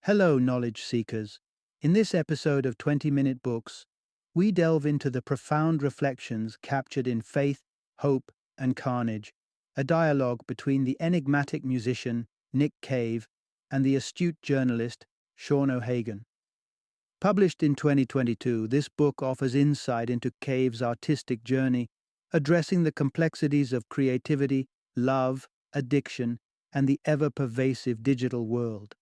Hello, knowledge seekers. In this episode of 20-Minute Books, we delve into the profound reflections captured in Faith, Hope, and Carnage, a dialogue between the enigmatic musician Nick Cave and the astute journalist Seán O'Hagan. Published in 2022, this book offers insight into Cave's artistic journey, addressing the complexities of creativity, love, addiction, and the ever-pervasive digital world.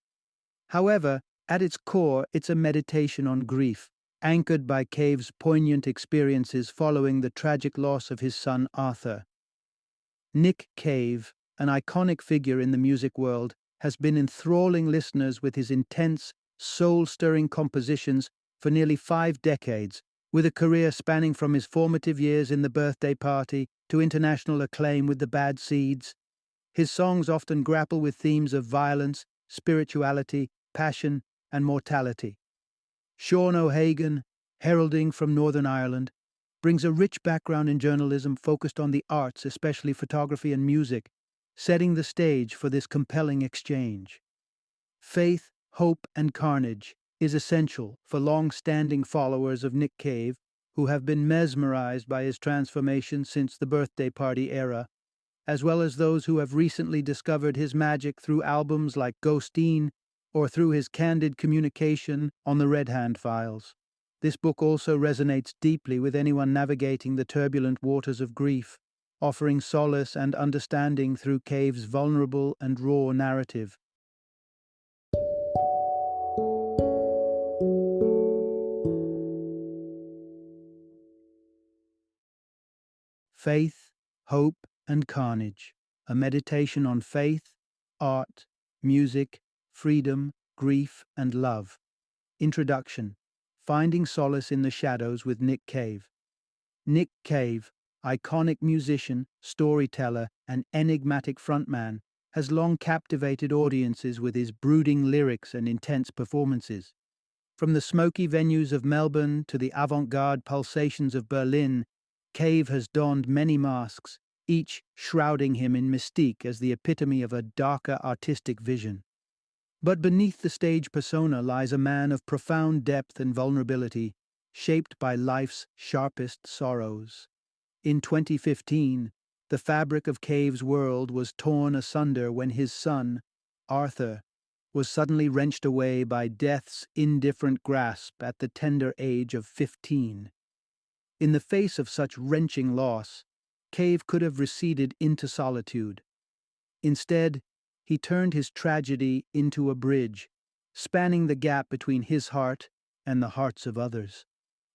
However, at its core, it's a meditation on grief, anchored by Cave's poignant experiences following the tragic loss of his son Arthur. Nick Cave, an iconic figure in the music world, has been enthralling listeners with his intense, soul-stirring compositions for nearly 5 decades, with a career spanning from his formative years in The Birthday Party to international acclaim with The Bad Seeds. His songs often grapple with themes of violence, spirituality, passion, and mortality. Seán O'Hagan, heralding from Northern Ireland, brings a rich background in journalism focused on the arts, especially photography and music, setting the stage for this compelling exchange. Faith, Hope, and Carnage is essential for long-standing followers of Nick Cave who have been mesmerized by his transformation since the Birthday Party era, as well as those who have recently discovered his magic through albums like Ghosteen or through his candid communication on the Red Hand Files. This book also resonates deeply with anyone navigating the turbulent waters of grief, offering solace and understanding through Cave's vulnerable and raw narrative. Faith, Hope, and Carnage, a meditation on faith, art, music, freedom, grief, and love. Introduction: Finding Solace in the Shadows with Nick Cave. Nick Cave, iconic musician, storyteller, and enigmatic frontman, has long captivated audiences with his brooding lyrics and intense performances. From the smoky venues of Melbourne to the avant-garde pulsations of Berlin, Cave has donned many masks, each shrouding him in mystique as the epitome of a darker artistic vision. But beneath the stage persona lies a man of profound depth and vulnerability, shaped by life's sharpest sorrows. In 2015, the fabric of Cave's world was torn asunder when his son, Arthur, was suddenly wrenched away by death's indifferent grasp at the tender age of 15. In the face of such wrenching loss, Cave could have receded into solitude. Instead, he turned his tragedy into a bridge, spanning the gap between his heart and the hearts of others.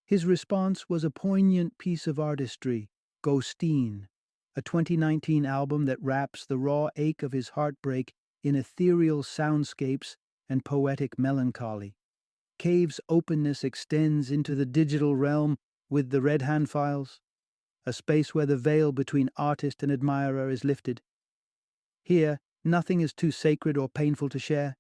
His response was a poignant piece of artistry, Ghosteen, a 2019 album that wraps the raw ache of his heartbreak in ethereal soundscapes and poetic melancholy. Cave's openness extends into the digital realm with the Red Hand Files, a space where the veil between artist and admirer is lifted. Here, nothing is too sacred or painful to share.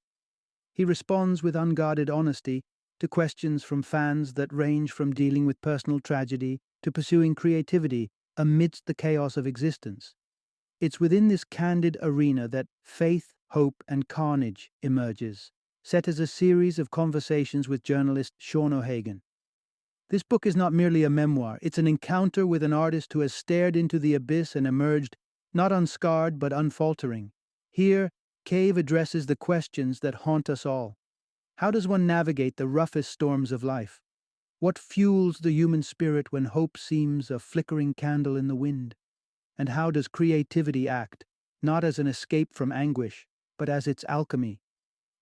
He responds with unguarded honesty to questions from fans that range from dealing with personal tragedy to pursuing creativity amidst the chaos of existence. It's within this candid arena that Faith, Hope, and Carnage emerges, set as a series of conversations with journalist Seán O'Hagan. This book is not merely a memoir, it's an encounter with an artist who has stared into the abyss and emerged not unscarred but unfaltering. Here, Cave addresses the questions that haunt us all. How does one navigate the roughest storms of life? What fuels the human spirit when hope seems a flickering candle in the wind? And how does creativity act, not as an escape from anguish, but as its alchemy?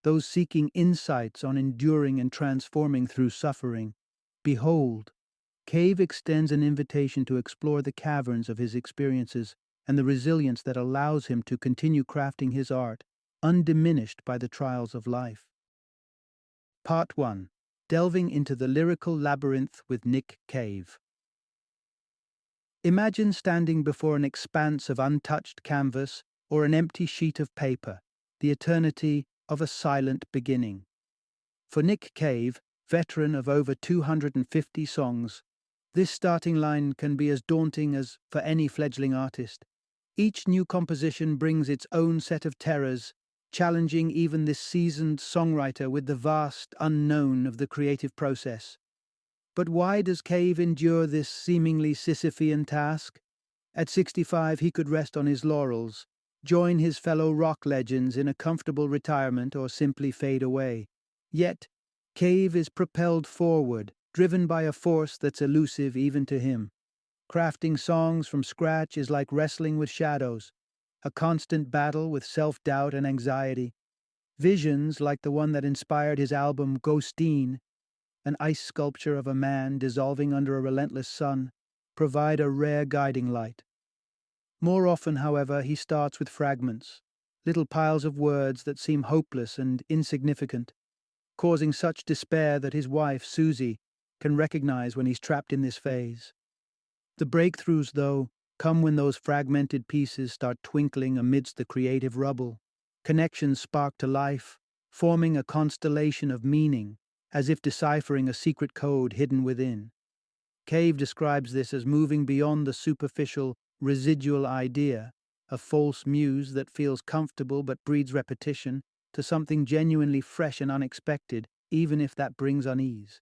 Those seeking insights on enduring and transforming through suffering. Behold, Cave extends an invitation to explore the caverns of his experiences and the resilience that allows him to continue crafting his art, undiminished by the trials of life. Part 1. Delving into the lyrical labyrinth with Nick Cave. Imagine standing before an expanse of untouched canvas or an empty sheet of paper, the eternity of a silent beginning. For Nick Cave, veteran of over 250 songs, this starting line can be as daunting as for any fledgling artist. Each new composition brings its own set of terrors, challenging even this seasoned songwriter with the vast unknown of the creative process. But why does Cave endure this seemingly Sisyphean task? At 65, he could rest on his laurels, join his fellow rock legends in a comfortable retirement, or simply fade away. Yet, Cave is propelled forward, driven by a force that's elusive even to him. Crafting songs from scratch is like wrestling with shadows, a constant battle with self-doubt and anxiety. Visions, like the one that inspired his album Ghostine, an ice sculpture of a man dissolving under a relentless sun, provide a rare guiding light. More often, however, he starts with fragments, little piles of words that seem hopeless and insignificant, causing such despair that his wife, Susie, can recognize when he's trapped in this phase. The breakthroughs, though, come when those fragmented pieces start twinkling amidst the creative rubble. Connections spark to life, forming a constellation of meaning, as if deciphering a secret code hidden within. Cave describes this as moving beyond the superficial, residual idea, a false muse that feels comfortable but breeds repetition, to something genuinely fresh and unexpected, even if that brings unease.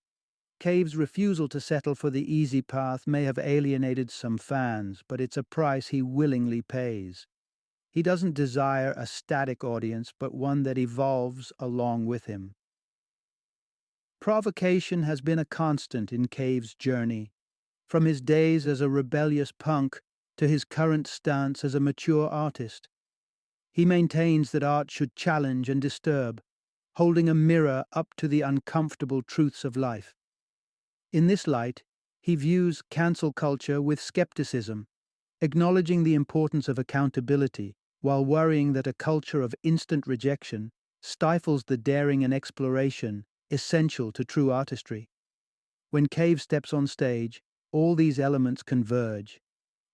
Cave's refusal to settle for the easy path may have alienated some fans, but it's a price he willingly pays. He doesn't desire a static audience, but one that evolves along with him. Provocation has been a constant in Cave's journey, from his days as a rebellious punk to his current stance as a mature artist. He maintains that art should challenge and disturb, holding a mirror up to the uncomfortable truths of life. In this light, he views cancel culture with skepticism, acknowledging the importance of accountability while worrying that a culture of instant rejection stifles the daring and exploration essential to true artistry. When Cave steps on stage, all these elements converge: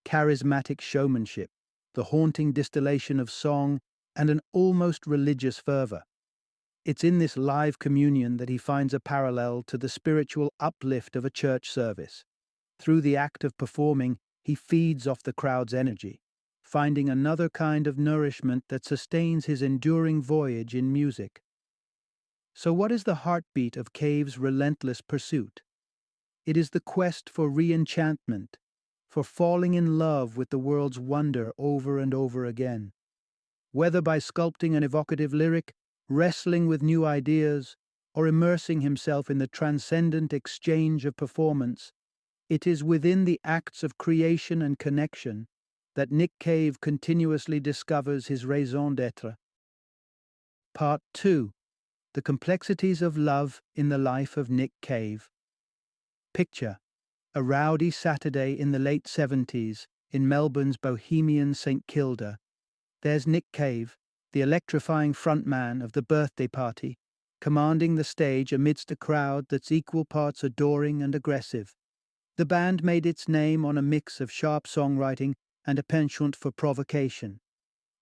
charismatic showmanship, the haunting distillation of song, and an almost religious fervor. It's in this live communion that he finds a parallel to the spiritual uplift of a church service. Through the act of performing, he feeds off the crowd's energy, finding another kind of nourishment that sustains his enduring voyage in music. So what is the heartbeat of Cave's relentless pursuit? It is the quest for re-enchantment, for falling in love with the world's wonder over and over again. Whether by sculpting an evocative lyric, wrestling with new ideas, or immersing himself in the transcendent exchange of performance, it is within the acts of creation and connection that Nick Cave continuously discovers his raison d'être. Part 2. The complexities of love in the life of Nick Cave. Picture: a rowdy Saturday in the late 70s in Melbourne's bohemian St Kilda. There's Nick Cave, the electrifying frontman of the birthday party, commanding the stage amidst a crowd that's equal parts adoring and aggressive. The band made its name on a mix of sharp songwriting and a penchant for provocation.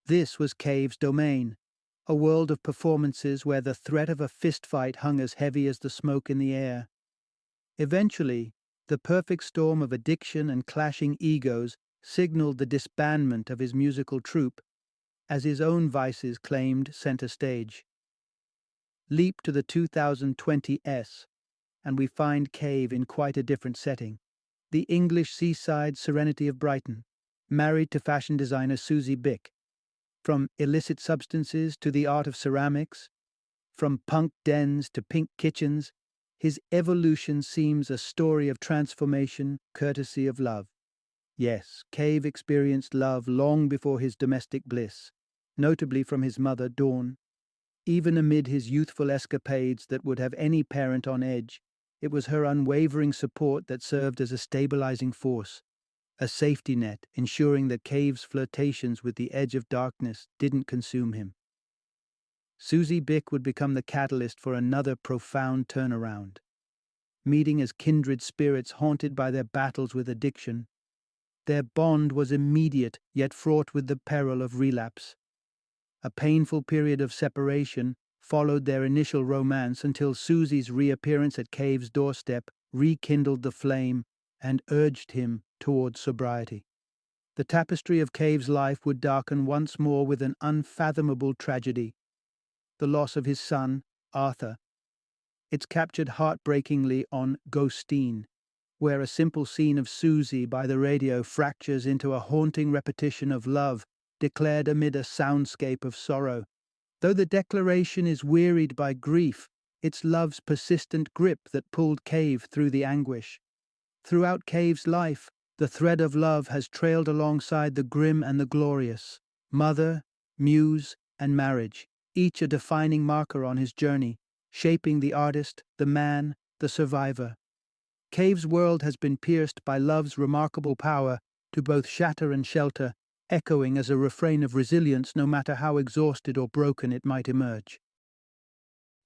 This was Cave's domain, a world of performances where the threat of a fistfight hung as heavy as the smoke in the air. Eventually, the perfect storm of addiction and clashing egos signaled the disbandment of his musical troupe, as his own vices claimed center stage. Leap to the 2020s, and we find Cave in quite a different setting. The English seaside serenity of Brighton, married to fashion designer Susie Bick. From illicit substances to the art of ceramics, from punk dens to pink kitchens, his evolution seems a story of transformation courtesy of love. Yes, Cave experienced love long before his domestic bliss, notably from his mother, Dawn. Even amid his youthful escapades that would have any parent on edge, it was her unwavering support that served as a stabilizing force, a safety net ensuring that Cave's flirtations with the edge of darkness didn't consume him. Susie Bick would become the catalyst for another profound turnaround. Meeting as kindred spirits haunted by their battles with addiction, their bond was immediate yet fraught with the peril of relapse. A painful period of separation followed their initial romance until Susie's reappearance at Cave's doorstep rekindled the flame and urged him toward sobriety. The tapestry of Cave's life would darken once more with an unfathomable tragedy, the loss of his son, Arthur. It's captured heartbreakingly on Ghostine, where a simple scene of Susie by the radio fractures into a haunting repetition of love declared amid a soundscape of sorrow. Though the declaration is wearied by grief, it's love's persistent grip that pulled Cave through the anguish. Throughout Cave's life, the thread of love has trailed alongside the grim and the glorious. Mother, muse, and marriage, each a defining marker on his journey, shaping the artist, the man, the survivor. Cave's world has been pierced by love's remarkable power to both shatter and shelter, echoing as a refrain of resilience no matter how exhausted or broken it might emerge.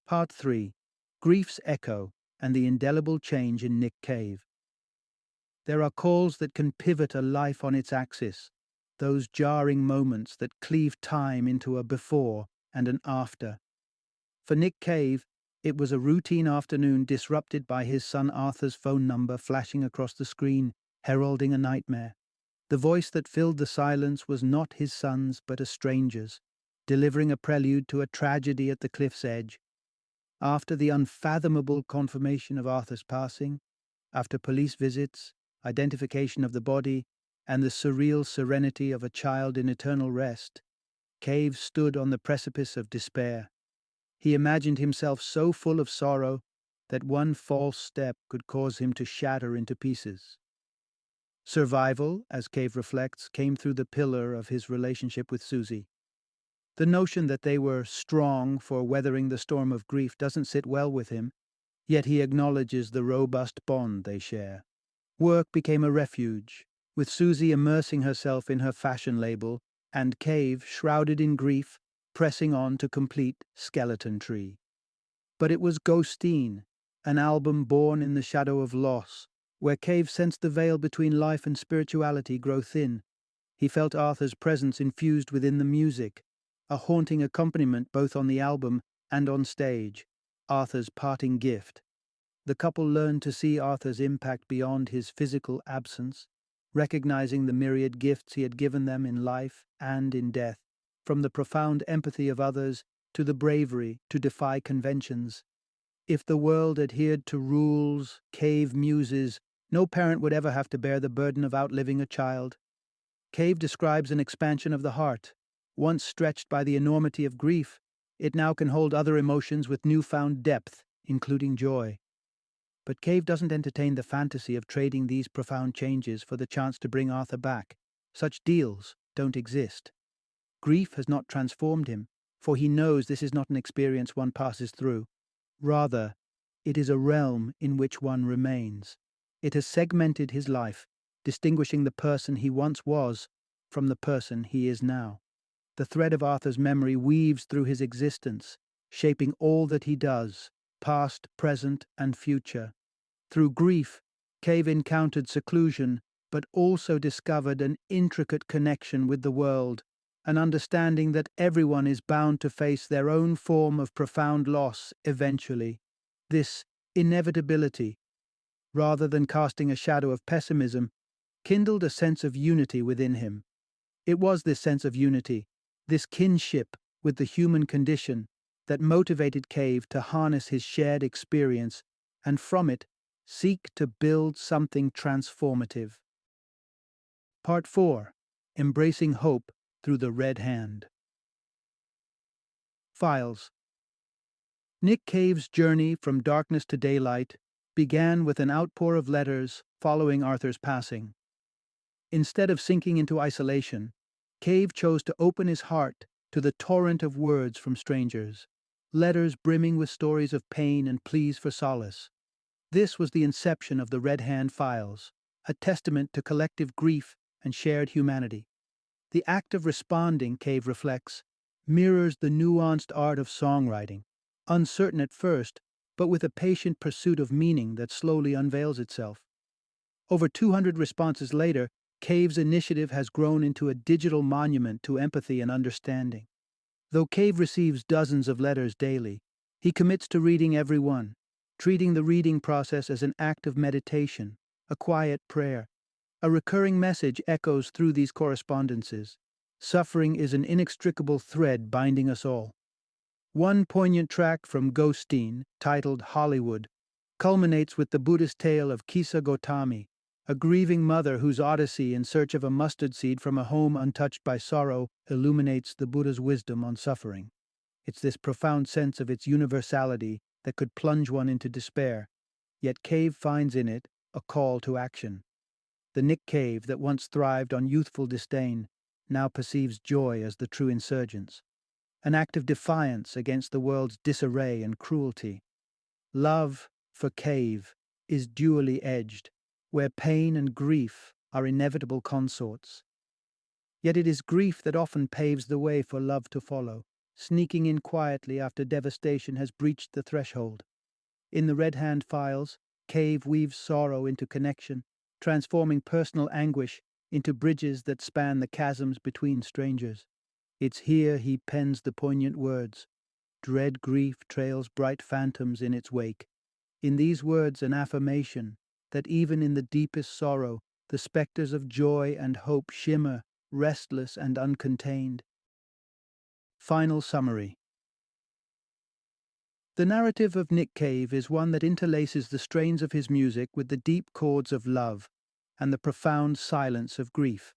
Part 3. Grief's Echo and the Indelible Change in Nick Cave. There are calls that can pivot a life on its axis, those jarring moments that cleave time into a before and an after. For Nick Cave, it was a routine afternoon disrupted by his son Arthur's phone number flashing across the screen, heralding a nightmare. The voice that filled the silence was not his son's but a stranger's, delivering a prelude to a tragedy at the cliff's edge. After the unfathomable confirmation of Arthur's passing, after police visits, identification of the body, and the surreal serenity of a child in eternal rest, Cave stood on the precipice of despair. He imagined himself so full of sorrow that one false step could cause him to shatter into pieces. Survival, as Cave reflects, came through the pillar of his relationship with Susie. The notion that they were strong for weathering the storm of grief doesn't sit well with him, yet he acknowledges the robust bond they share. Work became a refuge, with Susie immersing herself in her fashion label, and Cave, shrouded in grief, pressing on to complete Skeleton Tree. But it was Ghostine, an album born in the shadow of loss, where Cave sensed the veil between life and spirituality grow thin. He felt Arthur's presence infused within the music, a haunting accompaniment both on the album and on stage, Arthur's parting gift. The couple learned to see Arthur's impact beyond his physical absence, recognizing the myriad gifts he had given them in life and in death, from the profound empathy of others to the bravery to defy conventions. If the world adhered to rules, Cave muses, no parent would ever have to bear the burden of outliving a child. Cave describes an expansion of the heart. Once stretched by the enormity of grief, it now can hold other emotions with newfound depth, including joy. But Cave doesn't entertain the fantasy of trading these profound changes for the chance to bring Arthur back. Such deals don't exist. Grief has not transformed him, for he knows this is not an experience one passes through. Rather, it is a realm in which one remains. It has segmented his life, distinguishing the person he once was from the person he is now. The thread of Arthur's memory weaves through his existence, shaping all that he does, past, present, and future. Through grief, Cave encountered seclusion, but also discovered an intricate connection with the world, an understanding that everyone is bound to face their own form of profound loss eventually. This inevitability, rather than casting a shadow of pessimism, kindled a sense of unity within him. It was this sense of unity, this kinship with the human condition, that motivated Cave to harness his shared experience and from it seek to build something transformative. Part 4. Embracing Hope Through the Red Hand. Files. Nick Cave's journey from darkness to daylight began with an outpour of letters following Arthur's passing. Instead of sinking into isolation, Cave chose to open his heart to the torrent of words from strangers, letters brimming with stories of pain and pleas for solace. This was the inception of the Red Hand Files, a testament to collective grief and shared humanity. The act of responding, Cave reflects, mirrors the nuanced art of songwriting, uncertain at first, but with a patient pursuit of meaning that slowly unveils itself. Over 200 responses later, Cave's initiative has grown into a digital monument to empathy and understanding. Though Cave receives dozens of letters daily, he commits to reading every one, treating the reading process as an act of meditation, a quiet prayer. A recurring message echoes through these correspondences. Suffering is an inextricable thread binding us all. One poignant track from Ghosteen, titled Hollywood, culminates with the Buddhist tale of Kisa Gotami, a grieving mother whose odyssey in search of a mustard seed from a home untouched by sorrow illuminates the Buddha's wisdom on suffering. It's this profound sense of its universality that could plunge one into despair, yet Cave finds in it a call to action. The Nick Cave that once thrived on youthful disdain now perceives joy as the true insurgence, an act of defiance against the world's disarray and cruelty. Love, for Cave, is dually edged, where pain and grief are inevitable consorts. Yet it is grief that often paves the way for love to follow, sneaking in quietly after devastation has breached the threshold. In the Red Hand Files, Cave weaves sorrow into connection, transforming personal anguish into bridges that span the chasms between strangers. It's here he pens the poignant words, "Dread grief trails bright phantoms in its wake." In these words an affirmation that even in the deepest sorrow, the specters of joy and hope shimmer, restless and uncontained. Final summary. The narrative of Nick Cave is one that interlaces the strains of his music with the deep chords of love and the profound silence of grief.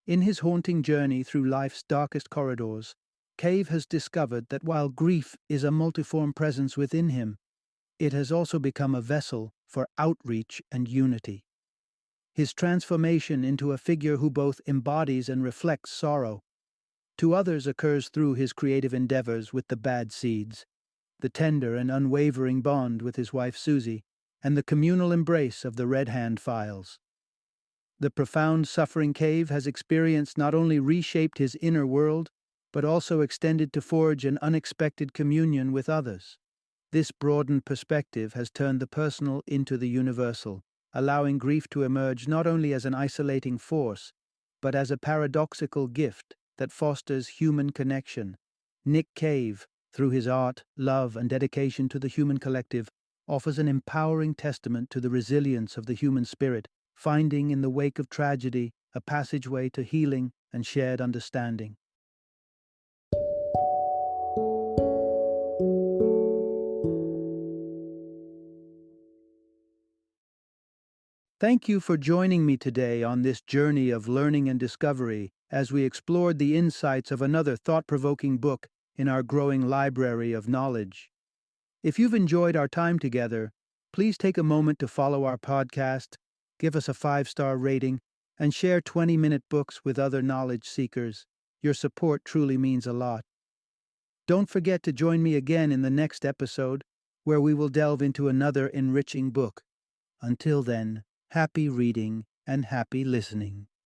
In his haunting journey through life's darkest corridors, Cave has discovered that while grief is a multiform presence within him, it has also become a vessel for outreach and unity. His transformation into a figure who both embodies and reflects sorrow to others occurs through his creative endeavors with the Bad Seeds, the tender and unwavering bond with his wife Susie, and the communal embrace of the Red Hand Files. The profound suffering Cave has experienced not only reshaped his inner world, but also extended to forge an unexpected communion with others. This broadened perspective has turned the personal into the universal, allowing grief to emerge not only as an isolating force, but as a paradoxical gift that fosters human connection. Nick Cave, through his art, love, and dedication to the human collective, offers an empowering testament to the resilience of the human spirit, finding in the wake of tragedy a passageway to healing and shared understanding. Thank you for joining me today on this journey of learning and discovery as we explored the insights of another thought-provoking book in our growing library of knowledge. If you've enjoyed our time together, please take a moment to follow our podcast, give us a 5-star rating, and share 20-minute books with other knowledge seekers. Your support truly means a lot. Don't forget to join me again in the next episode, where we will delve into another enriching book. Until then, happy reading and happy listening.